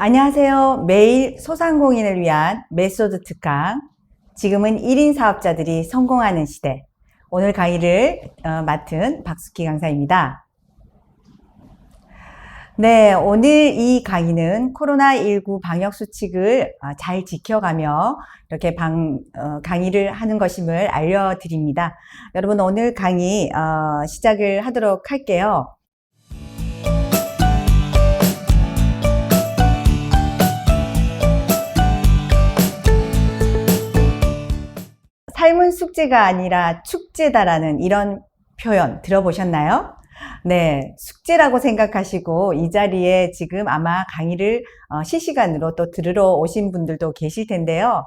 안녕하세요. 매일 소상공인을 위한 메소드 특강. 지금은 1인 사업자들이 성공하는 시대. 오늘 강의를 맡은 박숙희 강사입니다. 네, 오늘 이 강의는 코로나19 방역 수칙을 잘 지켜가며 이렇게 강의를 하는 것임을 알려드립니다. 여러분, 오늘 강의 시작을 하도록 할게요. 삶은 숙제가 아니라 축제다라는 이런 표현 들어보셨나요? 네, 숙제라고 생각하시고 이 자리에 지금 아마 강의를 실시간으로 또 들으러 오신 분들도 계실 텐데요.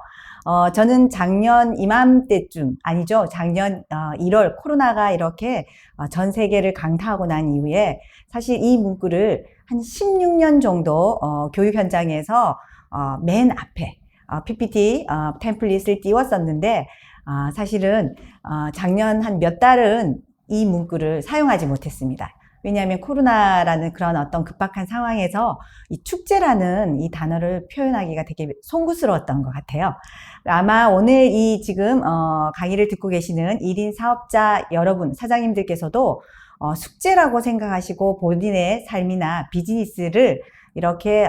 저는 작년 이맘때쯤, 아니죠, 작년 1월 코로나가 이렇게 전 세계를 강타하고 난 이후에 사실 이 문구를 한 16년 정도 교육 현장에서 맨 앞에 PPT 템플릿을 띄웠었는데 사실은 작년 한 몇 달은 이 문구를 사용하지 못했습니다. 왜냐하면 코로나라는 그런 어떤 급박한 상황에서 이 축제라는 이 단어를 표현하기가 되게 송구스러웠던 것 같아요. 아마 오늘 이 지금 강의를 듣고 계시는 1인 사업자 여러분, 사장님들께서도 숙제라고 생각하시고 본인의 삶이나 비즈니스를 이렇게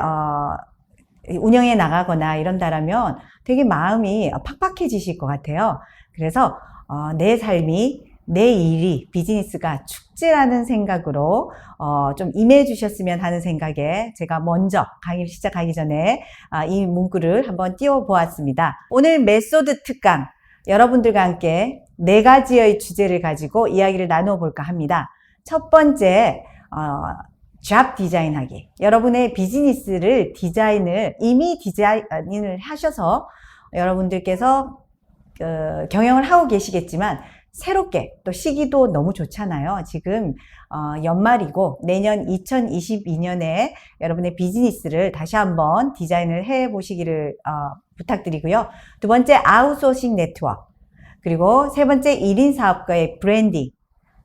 운영해 나가거나 이런다라면 되게 마음이 팍팍해지실 것 같아요. 그래서 내 삶이, 내 일이, 비즈니스가 축제라는 생각으로 좀 임해 주셨으면 하는 생각에 제가 먼저 강의를 시작하기 전에 이 문구를 한번 띄워 보았습니다. 오늘 메소드 특강, 여러분들과 함께 4가지의 주제를 가지고 이야기를 나누어 볼까 합니다. 첫 번째, 잡 디자인하기. 여러분의 비즈니스를 이미 디자인을 하셔서 여러분들께서 경영을 하고 계시겠지만 새롭게 또 시기도 너무 좋잖아요. 지금 연말이고 내년 2022년에 여러분의 비즈니스를 다시 한번 디자인을 해 보시기를 부탁드리고요. 두 번째, 아웃소싱 네트워크. 그리고 세 번째, 1인 사업가의 브랜딩.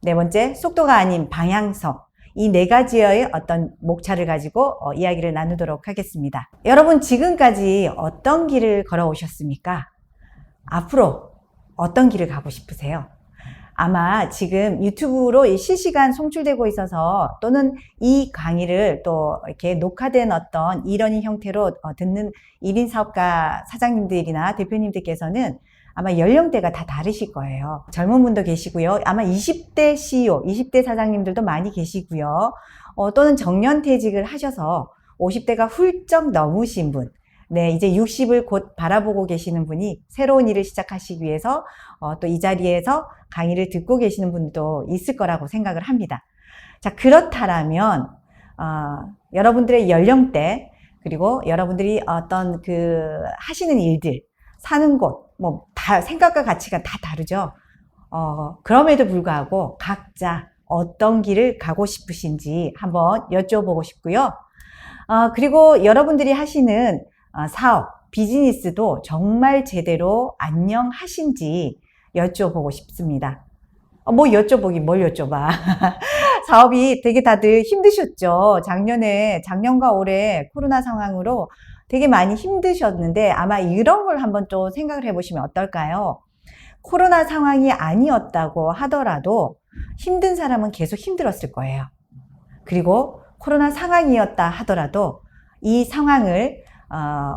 네 번째, 속도가 아닌 방향성. 이 4가지의 어떤 목차를 가지고 이야기를 나누도록 하겠습니다. 여러분, 지금까지 어떤 길을 걸어오셨습니까? 앞으로 어떤 길을 가고 싶으세요? 아마 지금 유튜브로 실시간 송출되고 있어서 또는 이 강의를 또 이렇게 녹화된 어떤 이러닝 형태로 듣는 1인 사업가 사장님들이나 대표님들께서는 아마 연령대가 다 다르실 거예요. 젊은 분도 계시고요. 아마 20대 CEO, 20대 사장님들도 많이 계시고요. 또는 정년퇴직을 하셔서 50대가 훌쩍 넘으신 분, 네, 이제 60을 곧 바라보고 계시는 분이 새로운 일을 시작하시기 위해서 또 이 자리에서 강의를 듣고 계시는 분도 있을 거라고 생각을 합니다. 자, 그렇다면 여러분들의 연령대, 그리고 여러분들이 어떤 하시는 일들, 사는 곳, 다 생각과 가치가 다 다르죠. 그럼에도 불구하고 각자 어떤 길을 가고 싶으신지 한번 여쭤보고 싶고요. 그리고 여러분들이 하시는 사업, 비즈니스도 정말 제대로 안녕하신지 여쭤보고 싶습니다. 뭘 여쭤봐. 사업이 되게 다들 힘드셨죠. 작년과 올해 코로나 상황으로 되게 많이 힘드셨는데 아마 이런 걸 한번 또 생각을 해보시면 어떨까요? 코로나 상황이 아니었다고 하더라도 힘든 사람은 계속 힘들었을 거예요. 그리고 코로나 상황이었다 하더라도 이 상황을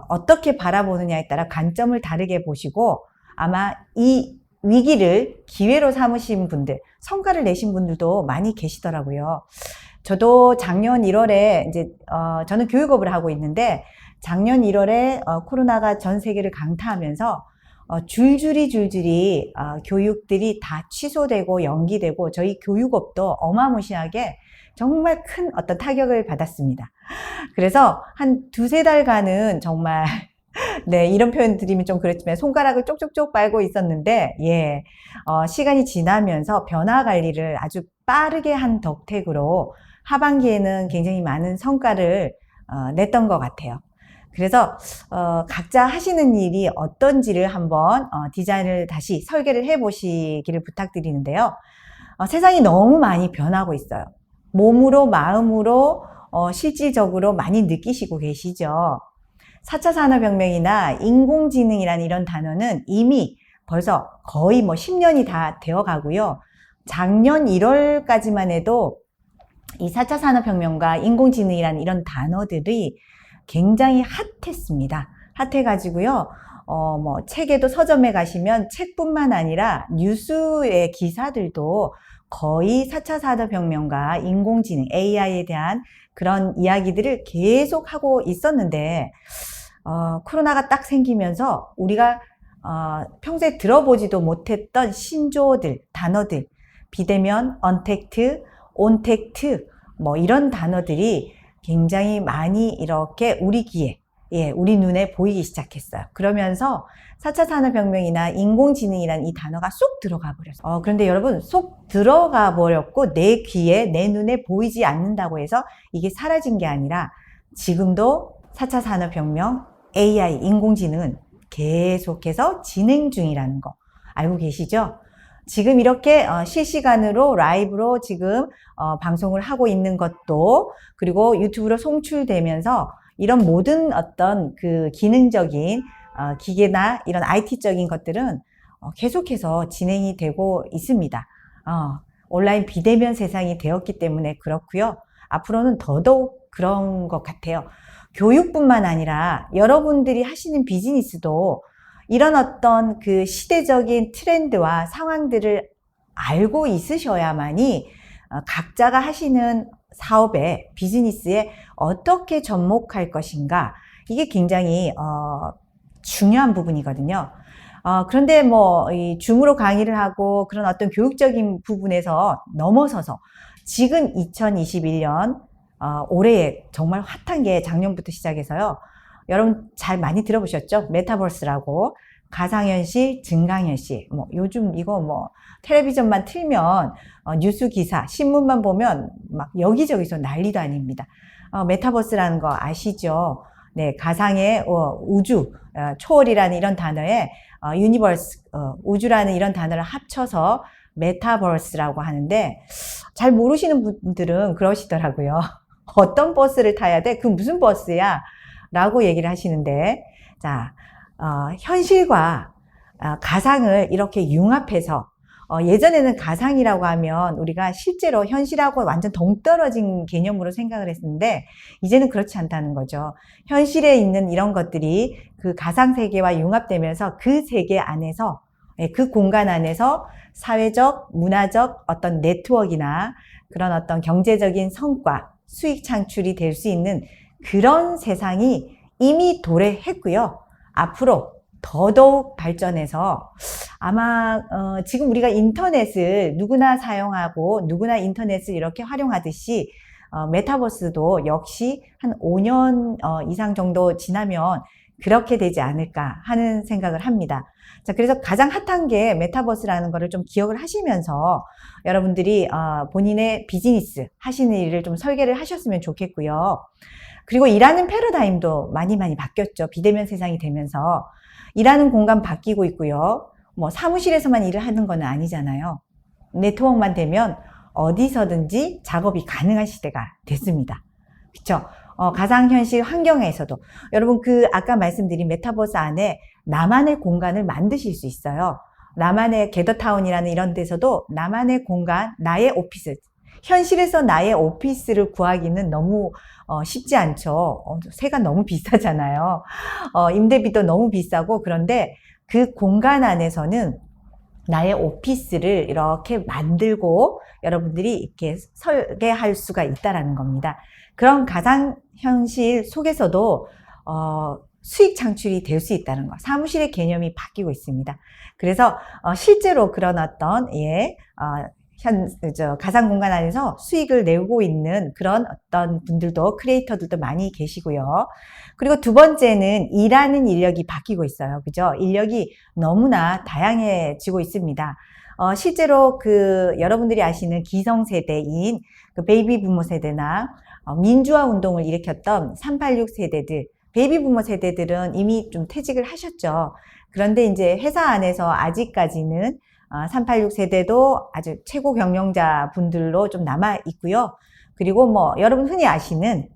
어떻게 바라보느냐에 따라 관점을 다르게 보시고 아마 이 위기를 기회로 삼으신 분들, 성과를 내신 분들도 많이 계시더라고요. 저도 작년 1월에 이제 저는 교육업을 하고 있는데 작년 1월에 코로나가 전 세계를 강타하면서 줄줄이 교육들이 다 취소되고 연기되고 저희 교육업도 어마무시하게 정말 큰 어떤 타격을 받았습니다. 그래서 한 2~3달간은 정말 네, 이런 표현 드리면 좀 그렇지만 손가락을 쪽쪽쪽 빨고 있었는데 시간이 지나면서 변화 관리를 아주 빠르게 한 덕택으로 하반기에는 굉장히 많은 성과를 냈던 것 같아요. 그래서 각자 하시는 일이 어떤지를 한번 디자인을 다시 설계를 해 보시기를 부탁드리는데요. 세상이 너무 많이 변하고 있어요. 몸으로 마음으로 실질적으로 많이 느끼시고 계시죠. 4차 산업혁명이나 인공지능이라는 이런 단어는 이미 벌써 거의 10년이 다 되어 가고요. 작년 1월까지만 해도 이 4차 산업혁명과 인공지능이라는 이런 단어들이 굉장히 핫했습니다. 핫해가지고요. 책에도 서점에 가시면 책뿐만 아니라 뉴스의 기사들도 거의 4차 산업혁명과 인공지능, AI에 대한 그런 이야기들을 계속 하고 있었는데, 코로나가 딱 생기면서 우리가 평소에 들어보지도 못했던 신조어들, 단어들, 비대면, 언택트, 온택트, 이런 단어들이 굉장히 많이 이렇게 우리 귀에, 우리 눈에 보이기 시작했어요. 그러면서 4차 산업혁명이나 인공지능이라는 이 단어가 쏙 들어가 버렸어요. 그런데 여러분, 쏙 들어가 버렸고 내 귀에, 내 눈에 보이지 않는다고 해서 이게 사라진 게 아니라 지금도 4차 산업혁명, AI, 인공지능은 계속해서 진행 중이라는 거 알고 계시죠? 지금 이렇게 실시간으로 라이브로 지금 방송을 하고 있는 것도, 그리고 유튜브로 송출되면서 이런 모든 어떤 그 기능적인 기계나 이런 IT적인 것들은 계속해서 진행이 되고 있습니다. 온라인 비대면 세상이 되었기 때문에 그렇고요. 앞으로는 더더욱 그런 것 같아요. 교육뿐만 아니라 여러분들이 하시는 비즈니스도 이런 어떤 그 시대적인 트렌드와 상황들을 알고 있으셔야만이 각자가 하시는 사업에, 비즈니스에 어떻게 접목할 것인가, 이게 굉장히 중요한 부분이거든요. 그런데 이 줌으로 강의를 하고 그런 어떤 교육적인 부분에서 넘어서서 지금 2021년 올해에 정말 핫한 게 작년부터 시작해서요. 여러분 잘 많이 들어보셨죠? 메타버스라고. 가상현실, 증강현실. 요즘 이거 텔레비전만 틀면 뉴스 기사, 신문만 보면 막 여기저기서 난리도 아닙니다. 메타버스라는 거 아시죠? 네, 가상의 우주, 초월이라는 이런 단어에 유니버스, 우주라는 이런 단어를 합쳐서 메타버스라고 하는데, 잘 모르시는 분들은 그러시더라고요. 어떤 버스를 타야 돼? 그 무슨 버스야? 라고 얘기를 하시는데, 자, 현실과 가상을 이렇게 융합해서, 예전에는 가상이라고 하면 우리가 실제로 현실하고 완전 동떨어진 개념으로 생각을 했는데, 이제는 그렇지 않다는 거죠. 현실에 있는 이런 것들이 그 가상 세계와 융합되면서 그 세계 안에서, 그 공간 안에서 사회적, 문화적 어떤 네트워크나 그런 어떤 경제적인 성과, 수익 창출이 될 수 있는 그런 세상이 이미 도래했고요. 앞으로 더더욱 발전해서 아마 지금 우리가 인터넷을 누구나 사용하고 누구나 인터넷을 이렇게 활용하듯이 메타버스도 역시 한 5년 이상 정도 지나면 그렇게 되지 않을까 하는 생각을 합니다. 자, 그래서 가장 핫한 게 메타버스라는 거를 좀 기억을 하시면서 여러분들이 본인의 비즈니스 하시는 일을 좀 설계를 하셨으면 좋겠고요. 그리고 일하는 패러다임도 많이 바뀌었죠. 비대면 세상이 되면서 일하는 공간 바뀌고 있고요. 사무실에서만 일을 하는 건 아니잖아요. 네트워크만 되면 어디서든지 작업이 가능한 시대가 됐습니다. 그렇죠? 가상현실 환경에서도 여러분 아까 말씀드린 메타버스 안에 나만의 공간을 만드실 수 있어요. 나만의 게더타운이라는 이런 데서도 나만의 공간, 나의 오피스, 현실에서 나의 오피스를 구하기는 너무 쉽지 않죠. 세가 너무 비싸잖아요. 임대비도 너무 비싸고. 그런데 그 공간 안에서는 나의 오피스를 이렇게 만들고 여러분들이 이렇게 설계할 수가 있다라는 겁니다. 그런 가상현실 속에서도 수익 창출이 될 수 있다는 거. 사무실의 개념이 바뀌고 있습니다. 그래서 실제로 그런 어떤 가상 공간 안에서 수익을 내고 있는 그런 어떤 분들도, 크리에이터들도 많이 계시고요. 그리고 두 번째는 일하는 인력이 바뀌고 있어요. 그죠? 인력이 너무나 다양해지고 있습니다. 실제로 여러분들이 아시는 기성세대인 베이비 부모 세대나 민주화 운동을 일으켰던 386 세대들, 베이비 부모 세대들은 이미 좀 퇴직을 하셨죠. 그런데 이제 회사 안에서 아직까지는 386 세대도 아주 최고 경영자 분들로 좀 남아 있고요. 그리고 뭐 여러분 흔히 아시는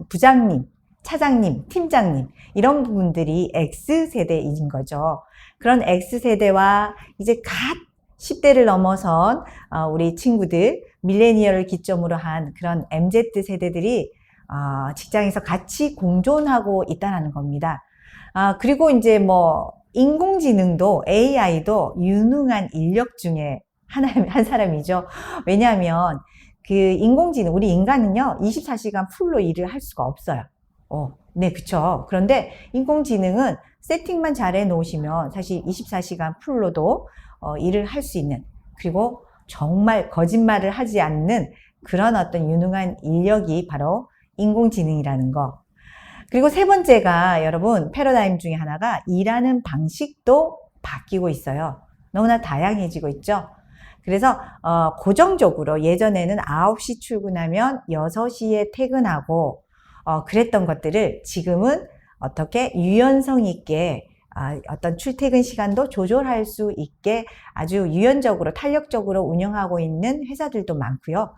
부장님, 차장님, 팀장님 이런 분들이 X세대인 거죠. 그런 X세대와 이제 갓 10대를 넘어선 우리 친구들, 밀레니얼을 기점으로 한 그런 MZ세대들이 직장에서 같이 공존하고 있다는 겁니다. 그리고 이제 뭐 인공지능도 AI도 유능한 인력 중에 한 사람이죠. 왜냐하면 그 인공지능, 우리 인간은요 24시간 풀로 일을 할 수가 없어요. 네, 그쵸. 그런데 인공지능은 세팅만 잘 해놓으시면 사실 24시간 풀로도 일을 할 수 있는, 그리고 정말 거짓말을 하지 않는 그런 어떤 유능한 인력이 바로 인공지능이라는 거. 그리고 세 번째가 여러분 패러다임 중에 하나가 일하는 방식도 바뀌고 있어요. 너무나 다양해지고 있죠. 그래서 고정적으로 예전에는 9시 출근하면 6시에 퇴근하고 그랬던 것들을 지금은 어떻게 유연성 있게 어떤 출퇴근 시간도 조절할 수 있게 아주 유연적으로 탄력적으로 운영하고 있는 회사들도 많고요.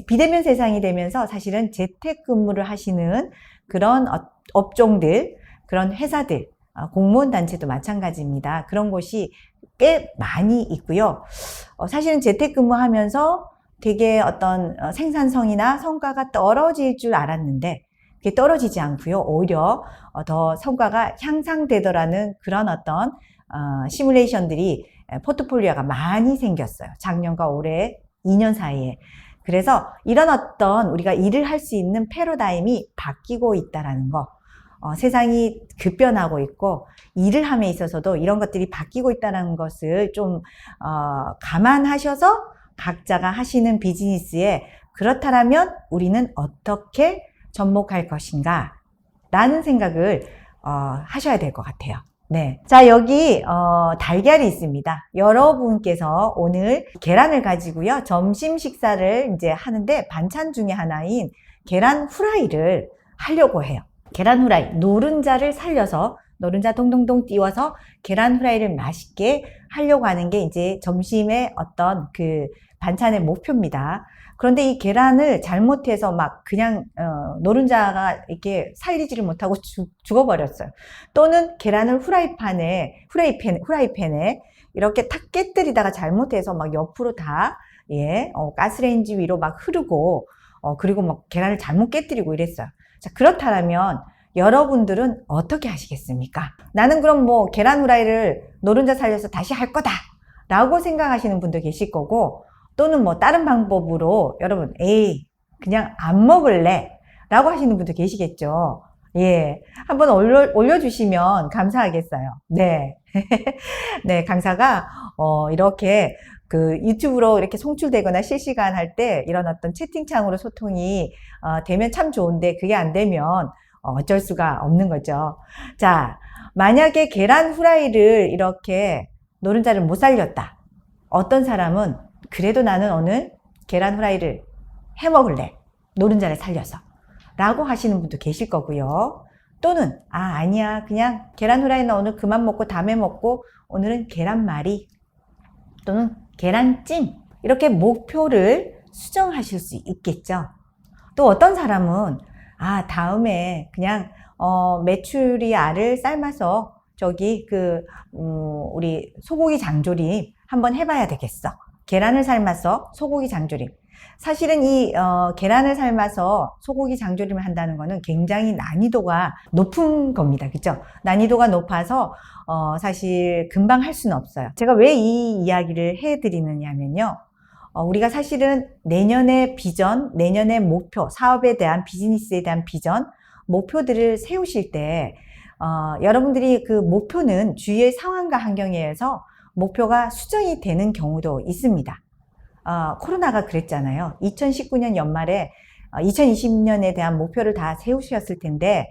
비대면 세상이 되면서 사실은 재택근무를 하시는 그런 업종들, 그런 회사들, 공무원 단체도 마찬가지입니다. 그런 곳이 꽤 많이 있고요. 사실은 재택근무하면서 되게 어떤 생산성이나 성과가 떨어질 줄 알았는데 그게 떨어지지 않고요. 오히려 더 성과가 향상되더라는 그런 어떤 시뮬레이션들이 포트폴리오가 많이 생겼어요. 작년과 올해 2년 사이에. 그래서 이런 어떤 우리가 일을 할 수 있는 패러다임이 바뀌고 있다는 거. 세상이 급변하고 있고 일을 함에 있어서도 이런 것들이 바뀌고 있다는 것을 좀 감안하셔서 각자가 하시는 비즈니스에 그렇다면 우리는 어떻게 접목할 것인가 라는 생각을 하셔야 될 것 같아요. 네. 자, 여기 달걀이 있습니다. 여러분께서 오늘 계란을 가지고요. 점심 식사를 이제 하는데 반찬 중에 하나인 계란 후라이를 하려고 해요. 계란 후라이, 노른자를 살려서 노른자 동동동 띄워서 계란 후라이를 맛있게 하려고 하는 게 이제 점심의 어떤 그 반찬의 목표입니다. 그런데 이 계란을 잘못해서 막 그냥 노른자가 이렇게 살리지를 못하고 죽어버렸어요. 또는 계란을 후라이팬에 이렇게 탁 깨뜨리다가 잘못해서 막 옆으로 다 가스레인지 위로 막 흐르고 그리고 막 계란을 잘못 깨뜨리고 이랬어요. 자, 그렇다면 여러분들은 어떻게 하시겠습니까? 나는 그럼 뭐 계란 후라이를 노른자 살려서 다시 할 거다 라고 생각하시는 분도 계실 거고, 또는 뭐 다른 방법으로 여러분 그냥 안 먹을래 라고 하시는 분도 계시겠죠. 예, 한번 올려주시면 감사하겠어요. 네. 네, 강사가 이렇게 그 유튜브로 이렇게 송출되거나 실시간 할 때 이런 어떤 채팅창으로 소통이 되면 참 좋은데 그게 안 되면 어쩔 수가 없는 거죠. 자, 만약에 계란 후라이를 이렇게 노른자를 못 살렸다. 어떤 사람은 그래도 나는 오늘 계란 후라이를 해 먹을래. 노른자를 살려서. 라고 하시는 분도 계실 거고요. 또는 아니야. 그냥 계란 후라이는 오늘 그만 먹고 다음에 먹고 오늘은 계란말이 또는 계란찜 이렇게 목표를 수정하실 수 있겠죠. 또 어떤 사람은 다음에 그냥 메추리 알을 삶아서 저기 우리 소고기 장조림 한번 해봐야 되겠어. 계란을 삶아서 소고기 장조림. 사실은 이 계란을 삶아서 소고기 장조림을 한다는 거는 굉장히 난이도가 높은 겁니다. 그죠? 난이도가 높아서 사실 금방 할 수는 없어요. 제가 왜 이 이야기를 해드리느냐면요. 우리가 사실은 내년의 비전, 내년의 목표, 사업에 대한 비즈니스에 대한 비전, 목표들을 세우실 때 여러분들이 그 목표는 주위의 상황과 환경에 의해서 목표가 수정이 되는 경우도 있습니다. 코로나가 그랬잖아요. 2019년 연말에 2020년에 대한 목표를 다 세우셨을 텐데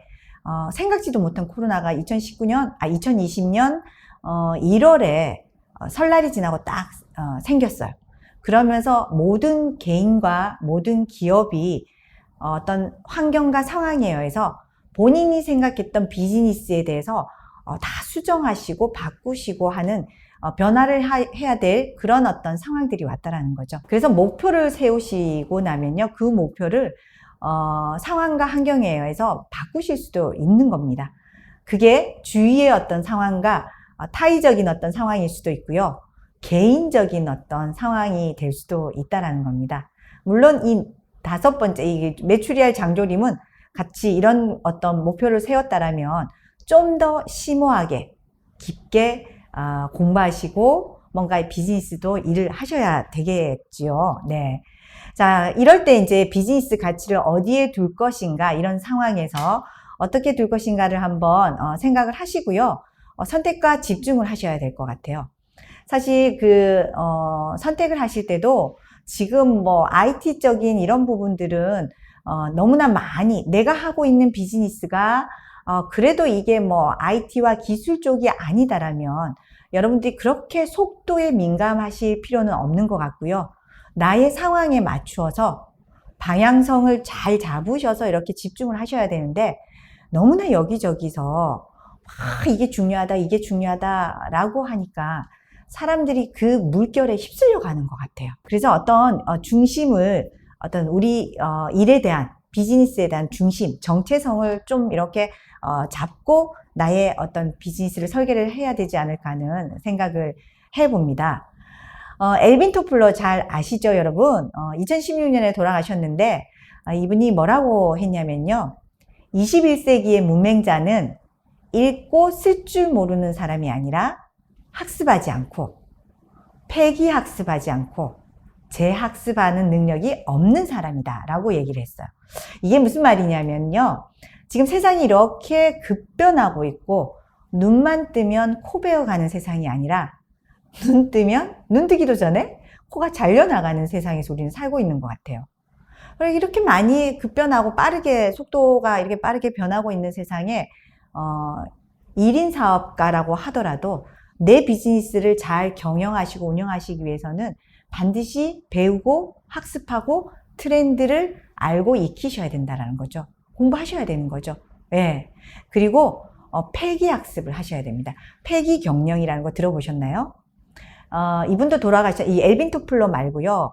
생각지도 못한 코로나가 2020년 1월에 설날이 지나고 딱 생겼어요. 그러면서 모든 개인과 모든 기업이 어떤 환경과 상황에 의해서 본인이 생각했던 비즈니스에 대해서 다 수정하시고 바꾸시고 하는 변화를 해야 될 그런 어떤 상황들이 왔다라는 거죠. 그래서 목표를 세우시고 나면요, 그 목표를 상황과 환경에 의해서 바꾸실 수도 있는 겁니다. 그게 주위의 어떤 상황과 타의적인 어떤 상황일 수도 있고요, 개인적인 어떤 상황이 될 수도 있다라는 겁니다. 물론 이 5번째, 이 메추리알 장조림은 같이 이런 어떤 목표를 세웠다라면 좀 더 심오하게 깊게 공부하시고 뭔가 비즈니스도 일을 하셔야 되겠지요. 네. 자, 이럴 때 이제 비즈니스 가치를 어디에 둘 것인가, 이런 상황에서 어떻게 둘 것인가를 한번 생각을 하시고요. 선택과 집중을 하셔야 될 것 같아요. 사실 선택을 하실 때도 지금 뭐 IT적인 이런 부분들은 너무나 많이 내가 하고 있는 비즈니스가 그래도 이게 뭐 IT와 기술 쪽이 아니다라면 여러분들이 그렇게 속도에 민감하실 필요는 없는 것 같고요. 나의 상황에 맞추어서 방향성을 잘 잡으셔서 이렇게 집중을 하셔야 되는데, 너무나 여기저기서 이게 중요하다라고 하니까 사람들이 그 물결에 휩쓸려 가는 것 같아요. 그래서 어떤 중심을, 어떤 우리 일에 대한, 비즈니스에 대한 중심, 정체성을 좀 이렇게 잡고 나의 어떤 비즈니스를 설계를 해야 되지 않을까 하는 생각을 해봅니다. 엘빈 토플러 잘 아시죠, 여러분? 2016년에 돌아가셨는데 이분이 뭐라고 했냐면요, 21세기의 문맹자는 읽고 쓸 줄 모르는 사람이 아니라 학습하지 않고 폐기학습하지 않고 재학습하는 능력이 없는 사람이다 라고 얘기를 했어요. 이게 무슨 말이냐면요, 지금 세상이 이렇게 급변하고 있고 눈만 뜨면 코 베어가는 세상이 아니라 눈 뜨기도 전에 코가 잘려나가는 세상에서 우리는 살고 있는 것 같아요. 이렇게 많이 급변하고 속도가 이렇게 빠르게 변하고 있는 세상에 1인 사업가라고 하더라도 내 비즈니스를 잘 경영하시고 운영하시기 위해서는 반드시 배우고 학습하고 트렌드를 알고 익히셔야 된다는 거죠. 공부하셔야 되는 거죠. 예. 그리고 폐기학습을 하셔야 됩니다. 폐기경영이라는 거 들어보셨나요? 이분도 이 엘빈 토플러 말고요,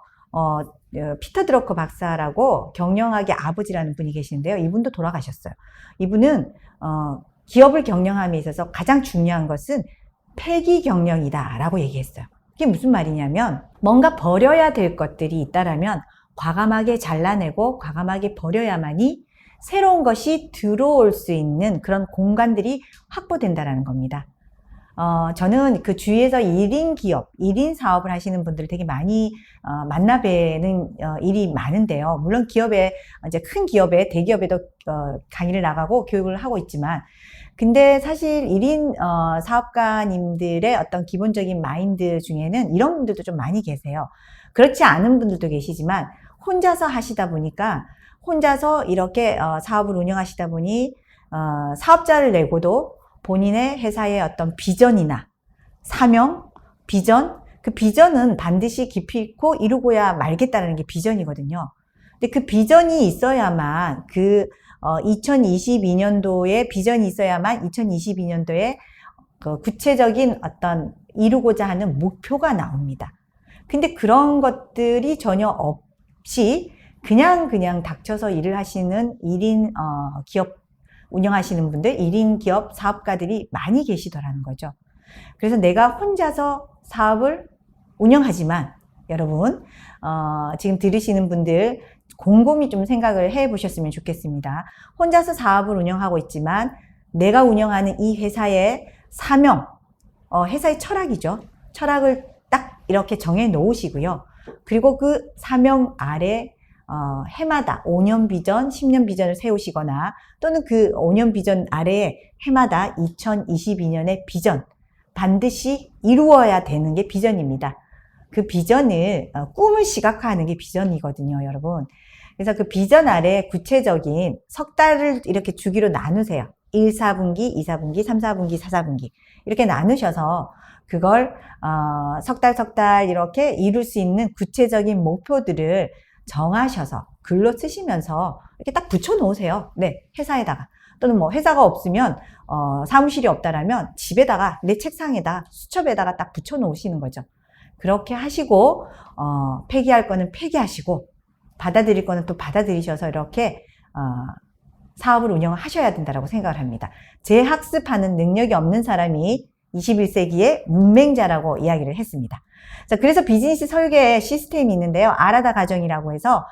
피터 드러커 박사라고 경영학의 아버지라는 분이 계시는데요. 이분도 돌아가셨어요. 이분은 기업을 경영함에 있어서 가장 중요한 것은 폐기 경영이다 라고 얘기했어요. 그게 무슨 말이냐면, 뭔가 버려야 될 것들이 있다라면 과감하게 잘라내고 과감하게 버려야만이 새로운 것이 들어올 수 있는 그런 공간들이 확보된다라는 겁니다. 저는 그 주위에서 1인 기업, 1인 사업을 하시는 분들을 되게 많이 만나 뵈는 일이 많은데요. 물론 이제 큰 기업에, 대기업에도 강의를 나가고 교육을 하고 있지만, 근데 사실 1인 사업가님들의 어떤 기본적인 마인드 중에는 이런 분들도 좀 많이 계세요. 그렇지 않은 분들도 계시지만 혼자서 하시다 보니까, 혼자서 이렇게 사업을 운영하시다 보니 사업자를 내고도 본인의 회사의 어떤 비전이나 사명, 비전, 그 비전은 반드시 깊이 있고 이루고야 말겠다는 게 비전이거든요. 근데 그 비전이 있어야만 2022년도에 비전이 있어야만 2022년도에 그 구체적인 어떤 이루고자 하는 목표가 나옵니다. 근데 그런 것들이 전혀 없이 그냥 닥쳐서 일을 하시는 1인 기업 운영하시는 분들, 1인 기업 사업가들이 많이 계시더라는 거죠. 그래서 내가 혼자서 사업을 운영하지만, 여러분 지금 들으시는 분들 곰곰이 좀 생각을 해 보셨으면 좋겠습니다. 혼자서 사업을 운영하고 있지만 내가 운영하는 이 회사의 사명, 회사의 철학이죠. 철학을 딱 이렇게 정해 놓으시고요. 그리고 그 사명 아래 해마다 5년 비전, 10년 비전을 세우시거나, 또는 그 5년 비전 아래에 해마다 2022년의 비전, 반드시 이루어야 되는 게 비전입니다. 그 비전을, 꿈을 시각화하는 게 비전이거든요, 여러분. 그래서 그 비전 아래 구체적인 석 달을 이렇게 주기로 나누세요. 1, 4분기, 2, 4분기, 3, 4분기, 4, 4분기. 이렇게 나누셔서 그걸 석 달 이렇게 이룰 수 있는 구체적인 목표들을 정하셔서 글로 쓰시면서 이렇게 딱 붙여 놓으세요. 네, 회사에다가. 또는 뭐 회사가 없으면 사무실이 없다라면 집에다가 내 책상에다 수첩에다가 딱 붙여 놓으시는 거죠. 그렇게 하시고 폐기할 거는 폐기하시고 받아들일 거는 또 받아들이셔서 이렇게 사업을 운영하셔야 된다고 생각을 합니다. 재학습하는 능력이 없는 사람이 21세기의 문맹자라고 이야기를 했습니다. 자, 그래서 비즈니스 설계 시스템이 있는데요. 아라다 과정이라고 해서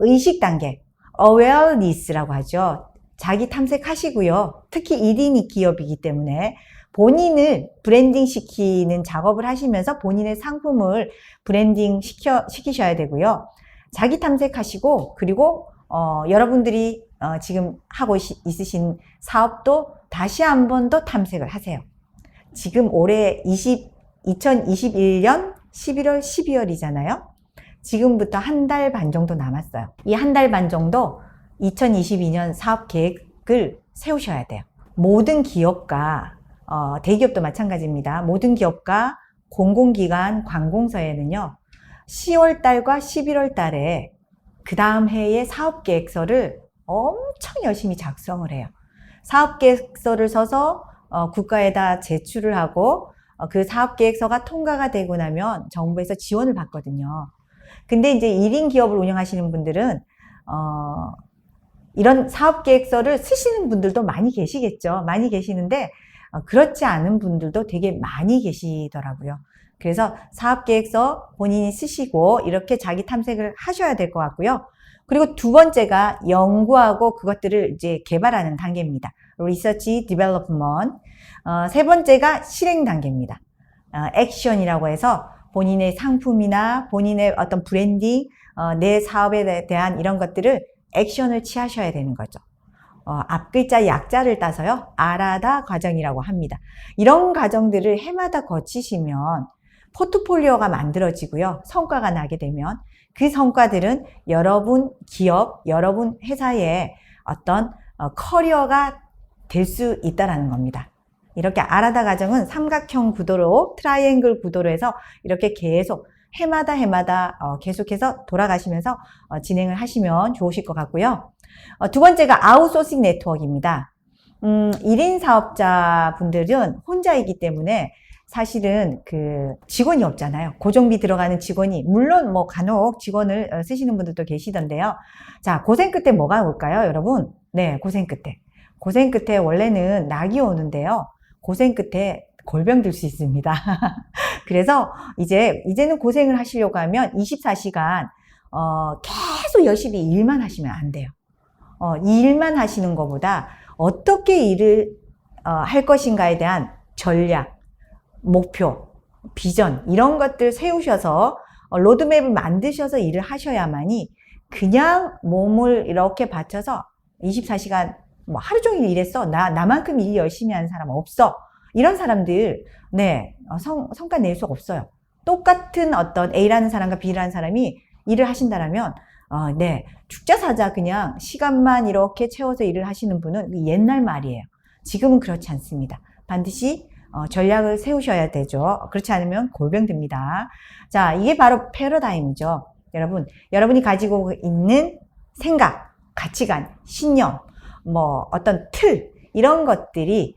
의식 단계, awareness라고 하죠. 자기 탐색하시고요. 특히 1인이 기업이기 때문에 본인을 브랜딩 시키는 작업을 하시면서 본인의 상품을 브랜딩 시키셔야 되고요. 자기 탐색하시고 그리고 여러분들이 지금 하고 있으신 사업도 다시 한 번 더 탐색을 하세요. 지금 올해 2021년 11월, 12월이잖아요. 지금부터 한 달 반 정도 남았어요. 이 한 달 반 정도 2022년 사업 계획을 세우셔야 돼요. 모든 기업과 대기업도 마찬가지입니다. 모든 기업과 공공기관, 관공서에는요. 10월 달과 11월 달에 그 다음 해의 사업계획서를 엄청 열심히 작성을 해요. 사업계획서를 써서 국가에다 제출을 하고 그 사업계획서가 통과가 되고 나면 정부에서 지원을 받거든요. 근데 이제 1인 기업을 운영하시는 분들은 이런 사업계획서를 쓰시는 분들도 많이 계시겠죠. 많이 계시는데 그렇지 않은 분들도 되게 많이 계시더라고요. 그래서 사업계획서 본인이 쓰시고 이렇게 자기 탐색을 하셔야 될 것 같고요. 그리고 두 번째가 연구하고 그것들을 이제 개발하는 단계입니다. Research, Development. 세 번째가 실행 단계입니다. 액션이라고 해서 본인의 상품이나 본인의 어떤 브랜딩, 내 사업에 대한 이런 것들을 액션을 취하셔야 되는 거죠. 앞글자 약자를 따서요. 아라다 과정이라고 합니다. 이런 과정들을 해마다 거치시면 포트폴리오가 만들어지고요. 성과가 나게 되면 그 성과들은 여러분 기업, 여러분 회사의 어떤 커리어가 될 수 있다는 겁니다. 이렇게 아라다 과정은 삼각형 구도로 트라이앵글 구도로 해서 이렇게 계속 해마다 계속해서 돌아가시면서 진행을 하시면 좋으실 것 같고요. 두 번째가 아웃소싱 네트워크입니다. 1인 사업자 분들은 혼자이기 때문에 사실은 그 직원이 없잖아요. 고정비 들어가는 직원이, 물론 뭐 간혹 직원을 쓰시는 분들도 계시던데요. 자, 고생 끝에 뭐가 올까요, 여러분? 네, 고생 끝에. 고생 끝에 원래는 낙이 오는데요. 고생 끝에 골병 들 수 있습니다. 그래서 이제는 고생을 하시려고 하면 24시간 계속 열심히 일만 하시면 안 돼요. 일만 하시는 것보다 어떻게 일을 할 것인가에 대한 전략, 목표, 비전 이런 것들 세우셔서 로드맵을 만드셔서 일을 하셔야만이 그냥 몸을 이렇게 바쳐서 24시간 뭐 하루 종일 일했어. 나만큼 일 열심히 하는 사람 없어. 이런 사람들, 네, 성과 낼 수 없어요. 똑같은 어떤 A라는 사람과 B라는 사람이 일을 하신다라면, 네, 죽자사자 그냥 시간만 이렇게 채워서 일을 하시는 분은 옛날 말이에요. 지금은 그렇지 않습니다. 반드시 전략을 세우셔야 되죠. 그렇지 않으면 골병듭니다. 자, 이게 바로 패러다임이죠. 여러분이 가지고 있는 생각, 가치관, 신념, 뭐 어떤 틀 이런 것들이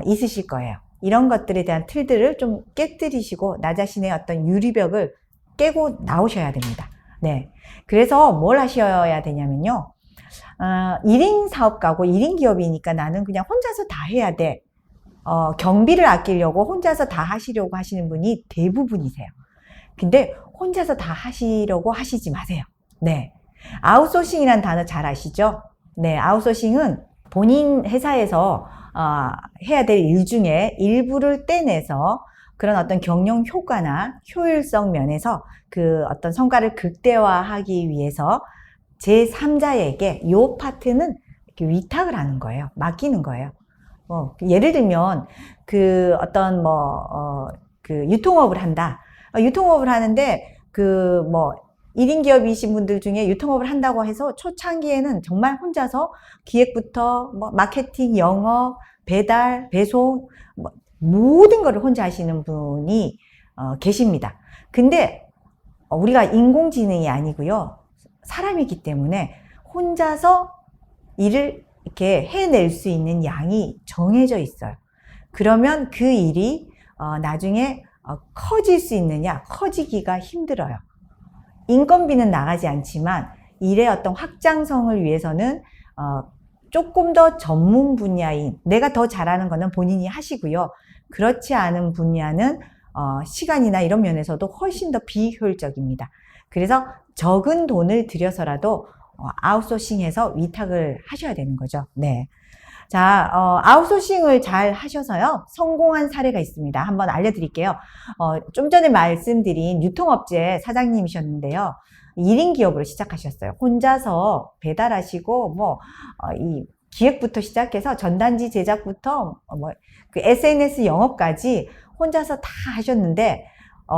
있으실 거예요. 이런 것들에 대한 틀들을 좀 깨뜨리시고 나 자신의 어떤 유리벽을 깨고 나오셔야 됩니다. 네. 그래서 뭘 하셔야 되냐면요. 1인 사업가고 1인 기업이니까 나는 그냥 혼자서 다 해야 돼. 경비를 아끼려고 혼자서 다 하시려고 하시는 분이 대부분이세요. 근데 혼자서 다 하시려고 하시지 마세요. 네. 아웃소싱이라는 단어 잘 아시죠? 네, 아웃소싱은 본인 회사에서 해야 될 일 중에 일부를 떼내서 그런 어떤 경영 효과나 효율성 면에서 그 어떤 성과를 극대화하기 위해서 제3자에게 이 파트는 이렇게 위탁을 하는 거예요. 맡기는 거예요. 예를 들면 그 어떤 그 유통업을 한다. 유통업을 하는데 그 1인 기업이신 분들 중에 유통업을 한다고 해서 초창기에는 정말 혼자서 기획부터 마케팅, 영업, 배달, 배송 모든 거를 혼자 하시는 분이 계십니다. 근데 우리가 인공지능이 아니고요. 사람이기 때문에 혼자서 일을 이렇게 해낼 수 있는 양이 정해져 있어요. 그러면 그 일이 나중에 커질 수 있느냐? 커지기가 힘들어요. 인건비는 나가지 않지만 일의 어떤 확장성을 위해서는 조금 더 전문 분야인, 내가 더 잘하는 거는 본인이 하시고요. 그렇지 않은 분야는 시간이나 이런 면에서도 훨씬 더 비효율적입니다. 그래서 적은 돈을 들여서라도 아웃소싱해서 위탁을 하셔야 되는 거죠. 네. 자, 아웃소싱을 잘 하셔서요, 성공한 사례가 있습니다. 한번 알려드릴게요. 좀 전에 말씀드린 유통업체 사장님이셨는데요. 1인 기업으로 시작하셨어요. 혼자서 배달하시고, 이 기획부터 시작해서 전단지 제작부터, 그 SNS 영업까지 혼자서 다 하셨는데,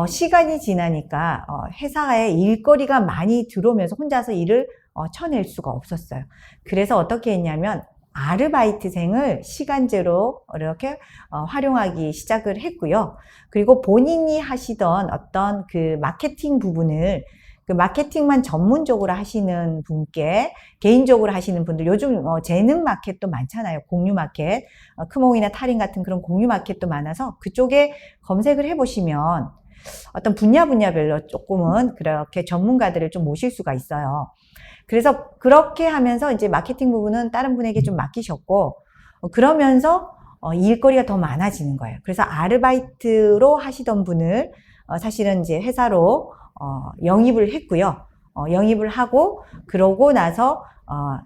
시간이 지나니까, 회사에 일거리가 많이 들어오면서 혼자서 일을 쳐낼 수가 없었어요. 그래서 어떻게 했냐면, 아르바이트생을 시간제로 이렇게 활용하기 시작을 했고요. 그리고 본인이 하시던 어떤 그 마케팅 부분을 그 마케팅만 전문적으로 하시는 분께 개인적으로 하시는 분들, 요즘 재능 마켓도 많잖아요. 공유 마켓, 크몽이나 타린 같은 그런 공유 마켓도 많아서 그쪽에 검색을 해보시면 어떤 분야별로 조금은 그렇게 전문가들을 좀 모실 수가 있어요. 그래서 그렇게 하면서 이제 마케팅 부분은 다른 분에게 좀 맡기셨고, 그러면서 일거리가 더 많아지는 거예요. 그래서 아르바이트로 하시던 분을 사실은 이제 회사로 영입을 했고요. 영입을 하고 그러고 나서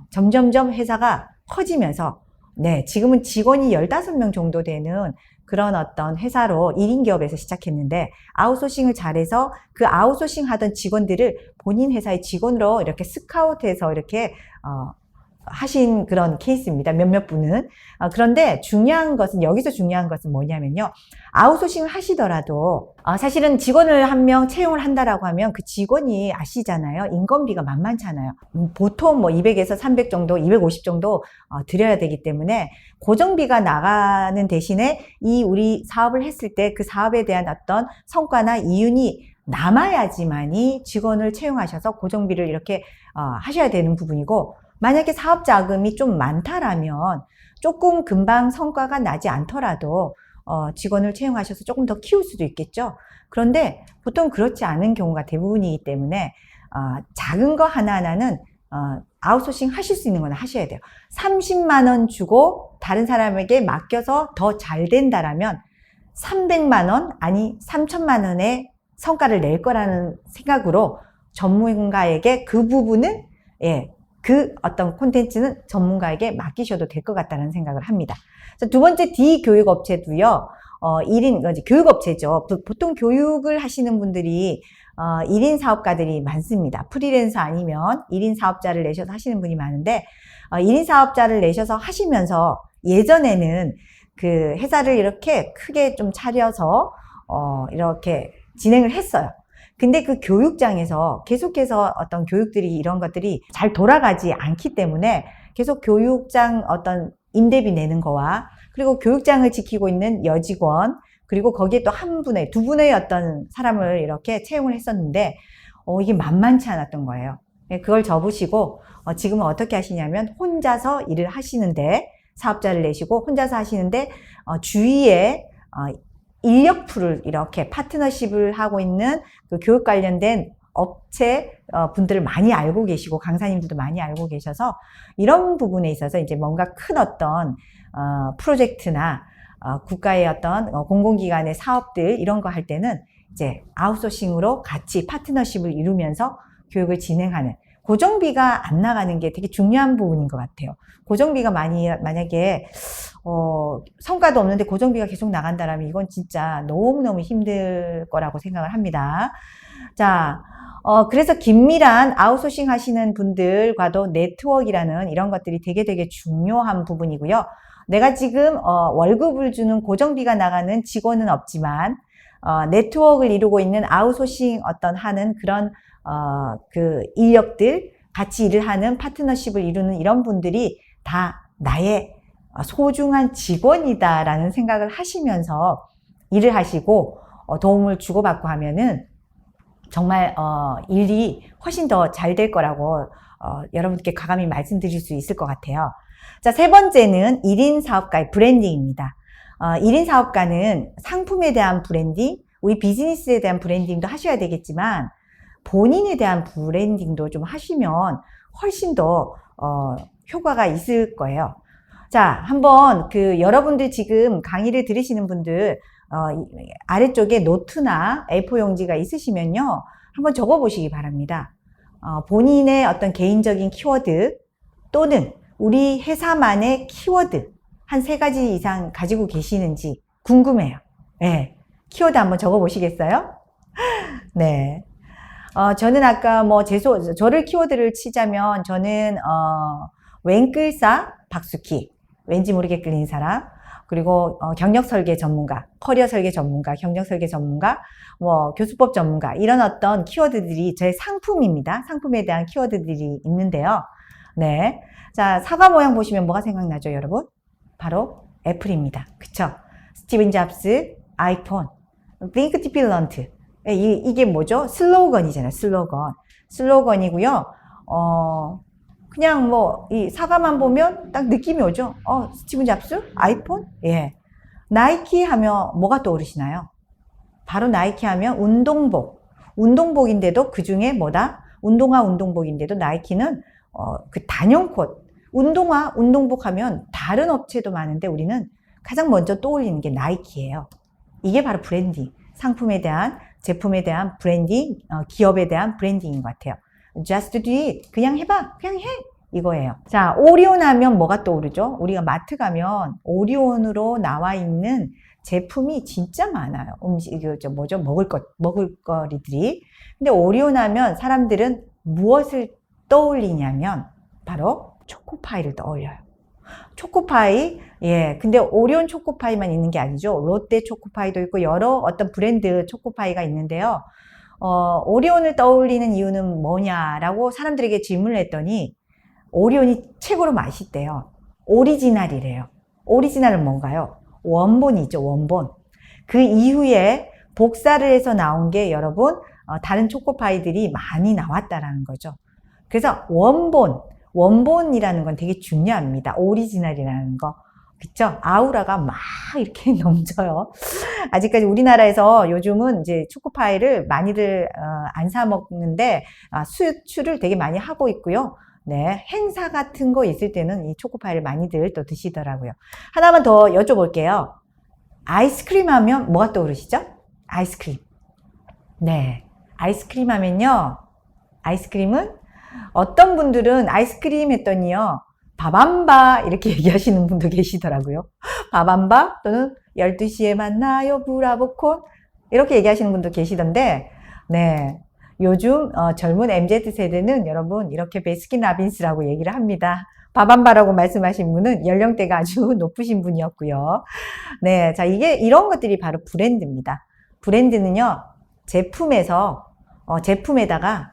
점점점 회사가 커지면서, 네, 지금은 직원이 15명 정도 되는 그런 어떤 회사로 1인 기업에서 시작했는데, 아웃소싱을 잘해서 그 아웃소싱 하던 직원들을 본인 회사의 직원으로 이렇게 스카우트해서 이렇게 하신 그런 케이스입니다. 몇몇 분은. 그런데 여기서 중요한 것은 뭐냐면요. 아웃소싱을 하시더라도, 사실은 직원을 한 명 채용을 한다라고 하면 그 직원이 아시잖아요. 인건비가 만만찮아요. 보통 200에서 300 정도, 250 정도 드려야 되기 때문에 고정비가 나가는 대신에 우리 사업을 했을 때 그 사업에 대한 어떤 성과나 이윤이 남아야지만이 직원을 채용하셔서 고정비를 이렇게 하셔야 되는 부분이고, 만약에 사업 자금이 좀 많다라면 조금 금방 성과가 나지 않더라도 직원을 채용하셔서 조금 더 키울 수도 있겠죠. 그런데 보통 그렇지 않은 경우가 대부분이기 때문에 작은 거 하나하나는 아웃소싱 하실 수 있는 건 하셔야 돼요. 30만 원 주고 다른 사람에게 맡겨서 더 잘 된다라면 300만 원, 아니 3천만 원의 성과를 낼 거라는 생각으로 전문가에게 그 부분은, 그 어떤 콘텐츠는 전문가에게 맡기셔도 될 것 같다는 생각을 합니다. 두 번째 D 교육업체도요, 1인, 교육업체죠. 보통 교육을 하시는 분들이 1인 사업가들이 많습니다. 프리랜서 아니면 1인 사업자를 내셔서 하시는 분이 많은데, 1인 사업자를 내셔서 하시면서 예전에는 그 회사를 이렇게 크게 좀 차려서 이렇게 진행을 했어요. 근데 그 교육장에서 계속해서 어떤 교육들이, 이런 것들이 잘 돌아가지 않기 때문에 계속 교육장 어떤 임대비 내는 거와, 그리고 교육장을 지키고 있는 여직원, 그리고 거기에 또 두 분의 어떤 사람을 이렇게 채용을 했었는데, 이게 만만치 않았던 거예요. 그걸 접으시고, 지금은 어떻게 하시냐면, 혼자서 일을 하시는데, 사업자를 내시고 혼자서 하시는데, 주위에 인력풀을 이렇게 파트너십을 하고 있는 그 교육 관련된 업체 분들을 많이 알고 계시고, 강사님들도 많이 알고 계셔서, 이런 부분에 있어서 이제 뭔가 큰 어떤 프로젝트나 국가의 어떤 공공기관의 사업들, 이런 거 할 때는 이제 아웃소싱으로 같이 파트너십을 이루면서 교육을 진행하는, 고정비가 안 나가는 게 되게 중요한 부분인 것 같아요. 고정비가 만약에 성과도 없는데 고정비가 계속 나간다라면 이건 진짜 너무너무 힘들 거라고 생각을 합니다. 자, 그래서 긴밀한 아웃소싱 하시는 분들과도 네트워크라는 이런 것들이 되게 중요한 부분이고요. 내가 지금 월급을 주는 고정비가 나가는 직원은 없지만 네트워크를 이루고 있는 아웃소싱 하는 그런 그 인력들, 같이 일을 하는 파트너십을 이루는 이런 분들이 다 나의 소중한 직원이다라는 생각을 하시면서 일을 하시고 도움을 주고받고 하면은 정말 일이 훨씬 더 잘 될 거라고 여러분께 과감히 말씀드릴 수 있을 것 같아요. 자, 세 번째는 1인 사업가의 브랜딩입니다. 1인 사업가는 상품에 대한 브랜딩, 우리 비즈니스에 대한 브랜딩도 하셔야 되겠지만 본인에 대한 브랜딩도 좀 하시면 훨씬 더 효과가 있을 거예요. 자, 한번 여러분들 지금 강의를 들으시는 분들 아래쪽에 노트나 A4 용지가 있으시면요, 한번 적어 보시기 바랍니다. 본인의 어떤 개인적인 키워드 또는 우리 회사만의 키워드 한 3가지 이상 가지고 계시는지 궁금해요. 네. 키워드 한번 적어 보시겠어요? 네. 저는 아까 저를 키워드를 치자면 저는, 왼끌사 박수키. 왠지 모르게 끌린 사람. 그리고, 경력 설계 전문가, 커리어 설계 전문가, 경력 설계 전문가, 교수법 전문가. 이런 어떤 키워드들이 제 상품입니다. 상품에 대한 키워드들이 있는데요. 네. 자, 사과 모양 보시면 뭐가 생각나죠, 여러분? 바로 애플입니다. 그쵸? 스티븐 잡스, 아이폰, 링크 디필런트. 이게 뭐죠? 슬로건이잖아요. 슬로건이고요. 그냥 이 사과만 보면 딱 느낌이 오죠? 스티븐 잡스? 아이폰? 예. 나이키 하면 뭐가 떠오르시나요? 바로 나이키 하면 운동복인데도 그 중에 운동복인데도 나이키는 단용 콧. 운동복 하면 다른 업체도 많은데 우리는 가장 먼저 떠올리는 게 나이키예요. 이게 바로 브랜딩. 상품에 대한, 제품에 대한 브랜딩, 기업에 대한 브랜딩인 것 같아요. Just do it. 그냥 해봐. 그냥 해. 이거예요. 자, 오리온 하면 뭐가 떠오르죠? 우리가 마트 가면 오리온으로 나와 있는 제품이 진짜 많아요. 먹을거리들이. 근데 오리온 하면 사람들은 무엇을 떠올리냐면 바로 초코파이를 떠올려요. 초코파이, 예. 근데 오리온 초코파이만 있는 게 아니죠. 롯데 초코파이도 있고 여러 어떤 브랜드 초코파이가 있는데요. 오리온을 떠올리는 이유는 뭐냐라고 사람들에게 질문을 했더니 오리온이 최고로 맛있대요. 오리지널이래요. 오리지널은 뭔가요? 원본이죠, 원본. 그 이후에 복사를 해서 나온 게 여러분, 다른 초코파이들이 많이 나왔다라는 거죠. 그래서 원본이라는 건 되게 중요합니다. 오리지널이라는 거. 그쵸? 아우라가 막 이렇게 넘쳐요. 아직까지 우리나라에서 요즘은 이제 초코파이를 많이들 안 사 먹는데 수출을 되게 많이 하고 있고요. 네, 행사 같은 거 있을 때는 이 초코파이를 많이들 또 드시더라고요. 하나만 더 여쭤볼게요. 아이스크림 하면 뭐가 떠오르시죠? 아이스크림. 네, 아이스크림 하면요. 아이스크림은 어떤 분들은 아이스크림 했더니요. 밥안바 이렇게 얘기하시는 분도 계시더라고요. 밥안바 또는 12시에 만나요 브라보콘 이렇게 얘기하시는 분도 계시던데 네, 요즘 젊은 MZ세대는 여러분 이렇게 베스킨라빈스라고 얘기를 합니다. 밥안바라고 말씀하신 분은 연령대가 아주 높으신 분이었고요. 네, 자 이게 이런 것들이 바로 브랜드입니다. 브랜드는요. 제품에다가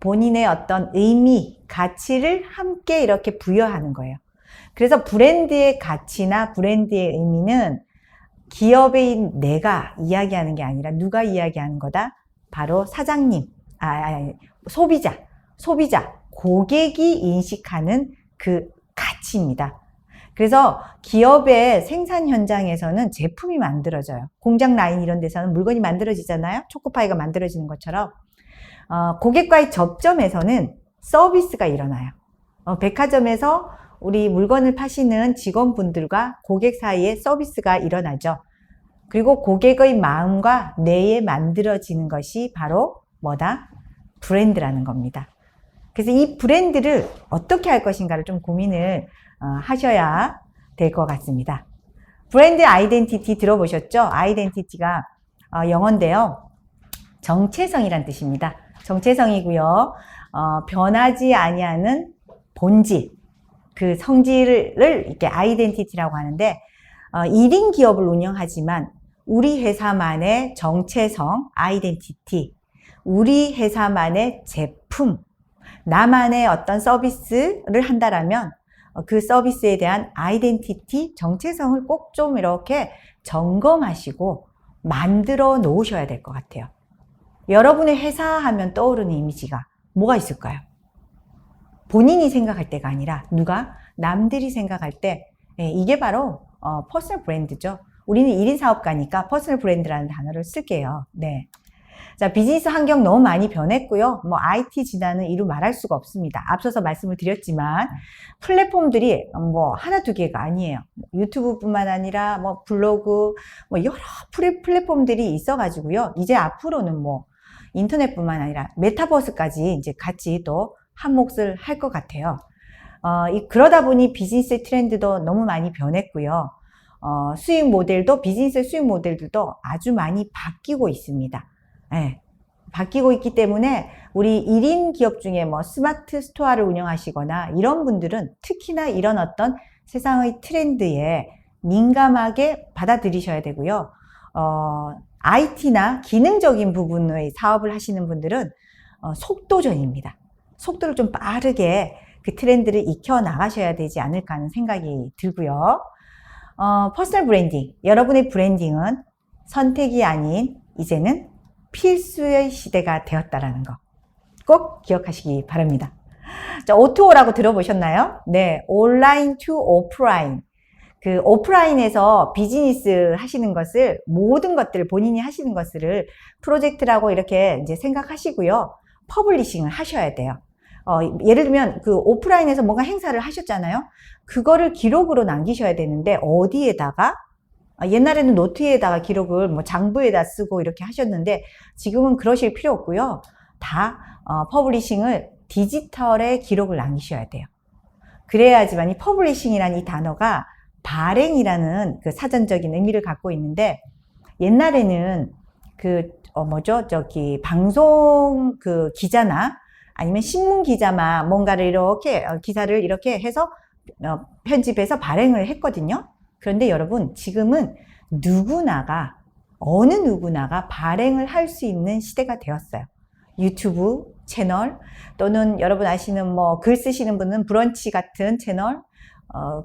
본인의 어떤 의미, 가치를 함께 이렇게 부여하는 거예요. 그래서 브랜드의 가치나 브랜드의 의미는 기업인 내가 이야기하는 게 아니라 누가 이야기하는 거다? 바로 사장님, 소비자, 고객이 인식하는 그 가치입니다. 그래서 기업의 생산 현장에서는 제품이 만들어져요. 공장 라인 이런 데서는 물건이 만들어지잖아요. 초코파이가 만들어지는 것처럼. 고객과의 접점에서는 서비스가 일어나요. 백화점에서 우리 물건을 파시는 직원분들과 고객 사이에 서비스가 일어나죠. 그리고 고객의 마음과 뇌에 만들어지는 것이 바로 뭐다? 브랜드라는 겁니다. 그래서 이 브랜드를 어떻게 할 것인가를 좀 고민을 하셔야 될 것 같습니다. 브랜드 아이덴티티 들어보셨죠? 아이덴티티가 영어인데요. 정체성이란 뜻입니다. 정체성이고요. 변하지 아니하는 본질, 그 성질을 이렇게 아이덴티티라고 하는데 1인 기업을 운영하지만 우리 회사만의 정체성, 아이덴티티, 우리 회사만의 제품, 나만의 어떤 서비스를 한다라면 그 서비스에 대한 아이덴티티, 정체성을 꼭 좀 이렇게 점검하시고 만들어 놓으셔야 될 것 같아요. 여러분의 회사 하면 떠오르는 이미지가 뭐가 있을까요? 본인이 생각할 때가 아니라 누가? 남들이 생각할 때 이게 바로 퍼스널 브랜드죠. 우리는 1인 사업가니까 퍼스널 브랜드라는 단어를 쓸게요. 네. 자, 비즈니스 환경 너무 많이 변했고요. 뭐 IT 진화는 이루 말할 수가 없습니다. 앞서서 말씀을 드렸지만 플랫폼들이 뭐 하나 두 개가 아니에요. 유튜브뿐만 아니라 뭐 블로그, 뭐 여러 플랫폼들이 있어가지고요. 이제 앞으로는 뭐 인터넷뿐만 아니라 메타버스까지 이제 같이 또 한 몫을 할 것 같아요. 그러다 보니 비즈니스 트렌드도 너무 많이 변했고요. 수익 모델도, 비즈니스 수익 모델들도 아주 많이 바뀌고 있습니다. 네, 바뀌고 있기 때문에 우리 1인 기업 중에 뭐 스마트 스토어를 운영하시거나 이런 분들은 특히나 이런 어떤 세상의 트렌드에 민감하게 받아들이셔야 되고요. IT나 기능적인 부분의 사업을 하시는 분들은 속도전입니다. 속도를 좀 빠르게 그 트렌드를 익혀 나가셔야 되지 않을까 하는 생각이 들고요. 퍼스널 브랜딩, 여러분의 브랜딩은 선택이 아닌 이제는 필수의 시대가 되었다라는 거 꼭 기억하시기 바랍니다. 자, O2O라고 들어보셨나요? 네, 온라인 투 오프라인. 그 오프라인에서 비즈니스 하시는 것을, 모든 것들을 본인이 하시는 것을 프로젝트라고 이렇게 이제 생각하시고요. 퍼블리싱을 하셔야 돼요. 예를 들면 그 오프라인에서 뭔가 행사를 하셨잖아요. 그거를 기록으로 남기셔야 되는데 어디에다가, 옛날에는 노트에다가 기록을 뭐 장부에다 쓰고 이렇게 하셨는데 지금은 그러실 필요 없고요. 다 퍼블리싱을 디지털에 기록을 남기셔야 돼요. 그래야지만 이 퍼블리싱이라는 이 단어가 발행이라는 그 사전적인 의미를 갖고 있는데, 옛날에는 방송 그 기자나 아니면 신문 기자만 뭔가를 이렇게 기사를 이렇게 해서 편집해서 발행을 했거든요. 그런데 여러분, 지금은 누구나가, 어느 누구나가 발행을 할 수 있는 시대가 되었어요. 유튜브 채널, 또는 여러분 아시는 뭐 글 쓰시는 분은 브런치 같은 채널,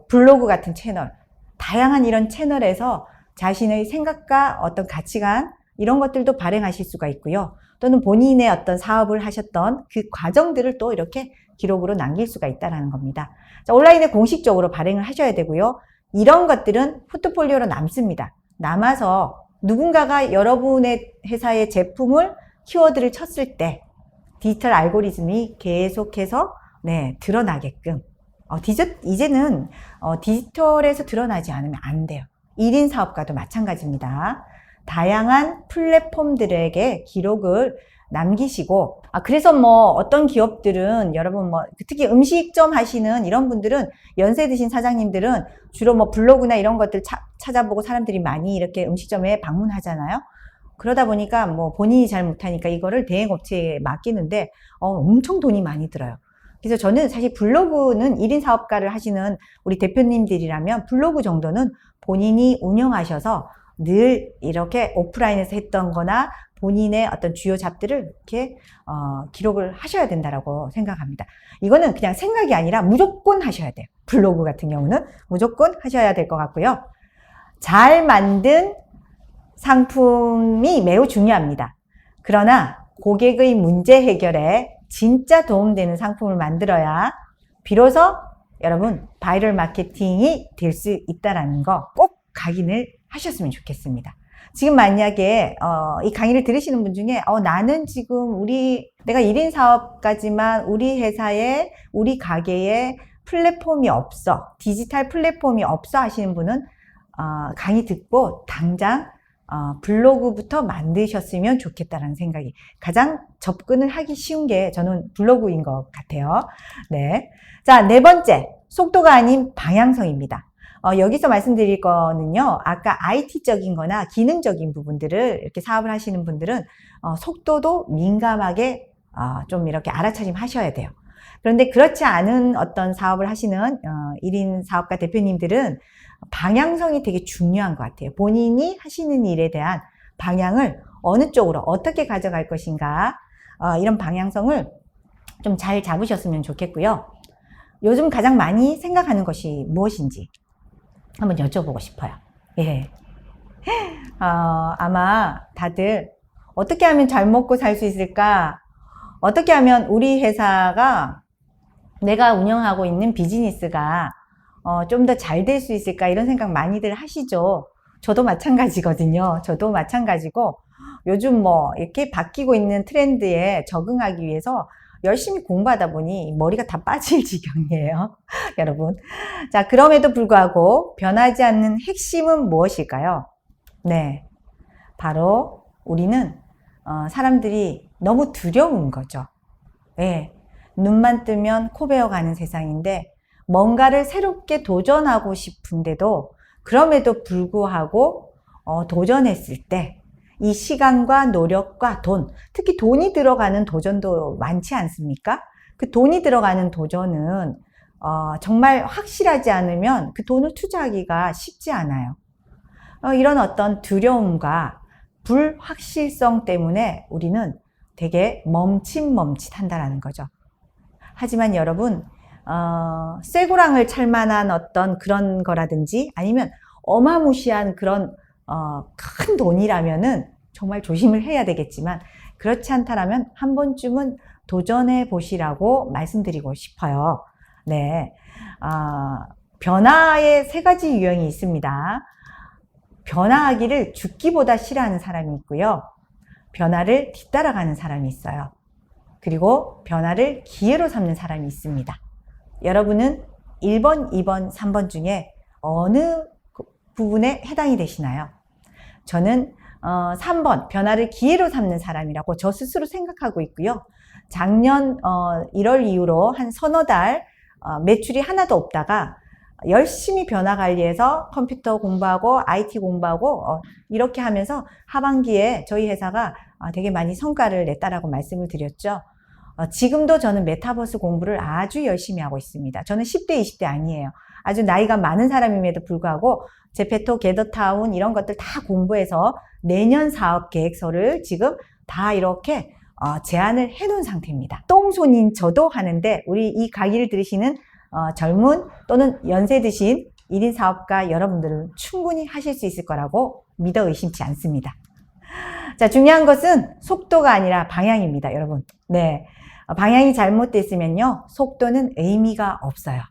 블로그 같은 채널, 다양한 이런 채널에서 자신의 생각과 어떤 가치관, 이런 것들도 발행하실 수가 있고요. 또는 본인의 어떤 사업을 하셨던 그 과정들을 또 이렇게 기록으로 남길 수가 있다는 겁니다. 자, 온라인에 공식적으로 발행을 하셔야 되고요. 이런 것들은 포트폴리오로 남습니다. 남아서 누군가가 여러분의 회사의 제품을, 키워드를 쳤을 때 디지털 알고리즘이 계속해서 드러나게끔, 이제는 디지털에서 드러나지 않으면 안 돼요. 1인 사업가도 마찬가지입니다. 다양한 플랫폼들에게 기록을 남기시고, 그래서 뭐 어떤 기업들은, 여러분 뭐 특히 음식점 하시는 이런 분들은, 연세 드신 사장님들은 주로 뭐 블로그나 이런 것들 찾아보고 사람들이 많이 이렇게 음식점에 방문하잖아요. 그러다 보니까 뭐 본인이 잘 못하니까 이거를 대행업체에 맡기는데 엄청 돈이 많이 들어요. 그래서 저는 사실 블로그는 1인 사업가를 하시는 우리 대표님들이라면 블로그 정도는 본인이 운영하셔서 늘 이렇게 오프라인에서 했던 거나 본인의 어떤 주요 잡들을 이렇게 기록을 하셔야 된다라고 생각합니다. 이거는 그냥 생각이 아니라 무조건 하셔야 돼요. 블로그 같은 경우는 무조건 하셔야 될 것 같고요. 잘 만든 상품이 매우 중요합니다. 그러나 고객의 문제 해결에 진짜 도움되는 상품을 만들어야 비로소 여러분 바이럴 마케팅이 될 수 있다는 거 꼭 각인을 하셨으면 좋겠습니다. 지금 만약에 이 강의를 들으시는 분 중에 나는 지금 내가 1인 사업가지만 우리 회사에, 우리 가게에 플랫폼이 없어, 디지털 플랫폼이 없어 하시는 분은 강의 듣고 당장 블로그부터 만드셨으면 좋겠다는 생각이, 가장 접근을 하기 쉬운 게 저는 블로그인 것 같아요. 네. 자, 네 번째, 속도가 아닌 방향성입니다. 여기서 말씀드릴 거는요, 아까 IT적인 거나 기능적인 부분들을 이렇게 사업을 하시는 분들은 속도도 민감하게 좀 이렇게 알아차림 하셔야 돼요. 그런데 그렇지 않은 어떤 사업을 하시는 1인 사업가 대표님들은 방향성이 되게 중요한 것 같아요. 본인이 하시는 일에 대한 방향을 어느 쪽으로 어떻게 가져갈 것인가, 이런 방향성을 좀 잘 잡으셨으면 좋겠고요. 요즘 가장 많이 생각하는 것이 무엇인지 한번 여쭤보고 싶어요. 예. 아마 다들 어떻게 하면 잘 먹고 살 수 있을까? 어떻게 하면 우리 회사가, 내가 운영하고 있는 비즈니스가 좀 더 잘 될 수 있을까 이런 생각 많이들 하시죠. 저도 마찬가지거든요. 저도 마찬가지고 요즘 뭐 이렇게 바뀌고 있는 트렌드에 적응하기 위해서 열심히 공부하다 보니 머리가 다 빠질 지경이에요. 여러분. 자, 그럼에도 불구하고 변하지 않는 핵심은 무엇일까요? 네. 바로 우리는 사람들이 너무 두려운 거죠. 네. 눈만 뜨면 코 베어가는 세상인데 뭔가를 새롭게 도전하고 싶은데도 그럼에도 불구하고 도전했을 때 이 시간과 노력과 돈, 특히 돈이 들어가는 도전도 많지 않습니까? 그 돈이 들어가는 도전은 정말 확실하지 않으면 그 돈을 투자하기가 쉽지 않아요. 이런 어떤 두려움과 불확실성 때문에 우리는 되게 멈칫멈칫한다라는 거죠. 하지만 여러분, 쇠고랑을 찰 만한 어떤 그런 거라든지 아니면 어마무시한 그런 큰 돈이라면은 정말 조심을 해야 되겠지만 그렇지 않다라면 한 번쯤은 도전해 보시라고 말씀드리고 싶어요. 네, 변화의 세 가지 유형이 있습니다. 변화하기를 죽기보다 싫어하는 사람이 있고요. 변화를 뒤따라가는 사람이 있어요. 그리고 변화를 기회로 삼는 사람이 있습니다. 여러분은 1번, 2번, 3번 중에 어느 부분에 해당이 되시나요? 저는 3번 변화를 기회로 삼는 사람이라고 저 스스로 생각하고 있고요. 작년 1월 이후로 한 서너 달 매출이 하나도 없다가 열심히 변화 관리해서 컴퓨터 공부하고 IT 공부하고 이렇게 하면서 하반기에 저희 회사가 되게 많이 성과를 냈다라고 말씀을 드렸죠. 지금도 저는 메타버스 공부를 아주 열심히 하고 있습니다. 저는 10대, 20대 아니에요. 아주 나이가 많은 사람임에도 불구하고 제페토, 게더타운 이런 것들 다 공부해서 내년 사업 계획서를 지금 다 이렇게 제안을 해놓은 상태입니다. 똥손인 저도 하는데 우리 이 강의를 들으시는 젊은 또는 연세 드신 1인 사업가 여러분들은 충분히 하실 수 있을 거라고 믿어 의심치 않습니다. 자, 중요한 것은 속도가 아니라 방향입니다, 여러분. 네. 방향이 잘못됐으면요, 속도는 의미가 없어요.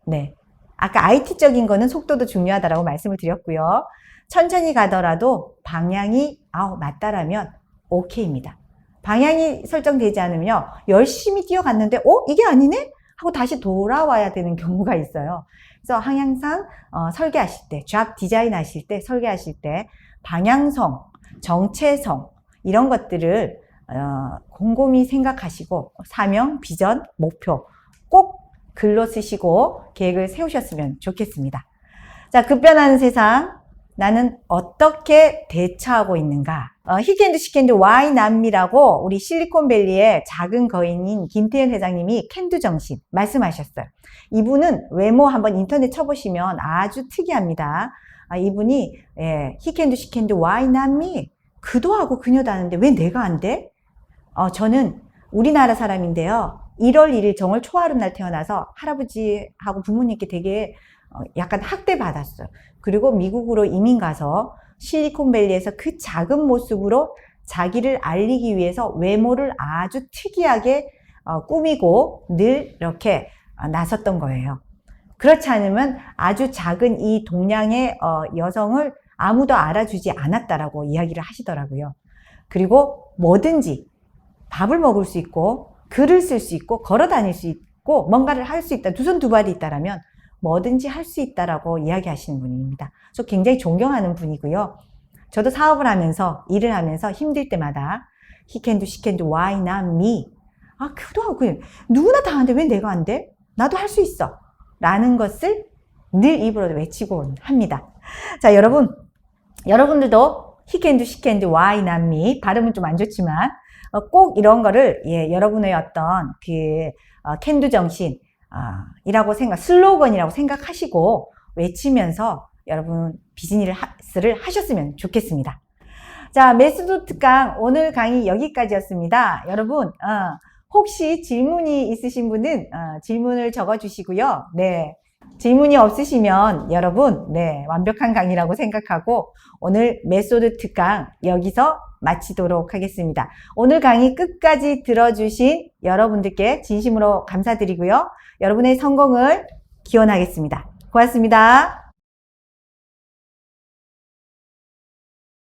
네. 아까 IT적인 거는 속도도 중요하다라고 말씀을 드렸고요. 천천히 가더라도 방향이 맞다라면 오케이입니다. 방향이 설정되지 않으면요, 열심히 뛰어갔는데 이게 아니네? 하고 다시 돌아와야 되는 경우가 있어요. 그래서 항상 설계하실 때, 잡 디자인 하실 때, 설계하실 때 방향성, 정체성 이런 것들을 곰곰이 생각하시고 사명, 비전, 목표 꼭 글로 쓰시고 계획을 세우셨으면 좋겠습니다. 자, 급변하는 세상 나는 어떻게 대처하고 있는가? 히켄드 시켄드 와이 남미라고 우리 실리콘밸리의 작은 거인인 김태현 회장님이 캔두 정신 말씀하셨어요. 이분은 외모 한번 인터넷 쳐보시면 아주 특이합니다. 이분이 히켄드 시켄드 와이 남미 그도 하고 그녀도 하는데 왜 내가 안 돼? 저는 우리나라 사람인데요. 1월 1일 정월 초하룻날 태어나서 할아버지하고 부모님께 되게 약간 학대받았어요. 그리고 미국으로 이민 가서 실리콘밸리에서 그 작은 모습으로 자기를 알리기 위해서 외모를 아주 특이하게 꾸미고 늘 이렇게 나섰던 거예요. 그렇지 않으면 아주 작은 이 동양의 여성을 아무도 알아주지 않았다라고 이야기를 하시더라고요. 그리고 뭐든지 밥을 먹을 수 있고 글을 쓸 수 있고 걸어 다닐 수 있고 뭔가를 할 수 있다. 두 손 두 발이 있다라면 뭐든지 할 수 있다라고 이야기하시는 분입니다. 그래서 굉장히 존경하는 분이고요. 저도 사업을 하면서 일을 하면서 힘들 때마다 he can do, she can do, why not me? 그도 하고 그냥 누구나 다 하는데 왜 내가 안 돼? 나도 할 수 있어. 라는 것을 늘 입으로 외치곤 합니다. 자, 여러분들도 he can do, she can do, why not me? 발음은 좀 안 좋지만 꼭 이런 거를 여러분의 어떤 캔두 정신 이라고 슬로건이라고 생각하시고 외치면서 여러분 비즈니스를 하셨으면 좋겠습니다. 자, 메소드 특강 오늘 강의 여기까지였습니다. 여러분 혹시 질문이 있으신 분은 질문을 적어주시고요. 네, 질문이 없으시면 여러분 완벽한 강의라고 생각하고 오늘 메소드 특강 여기서 마치도록 하겠습니다. 오늘 강의 끝까지 들어주신 여러분들께 진심으로 감사드리고요. 여러분의 성공을 기원하겠습니다. 고맙습니다.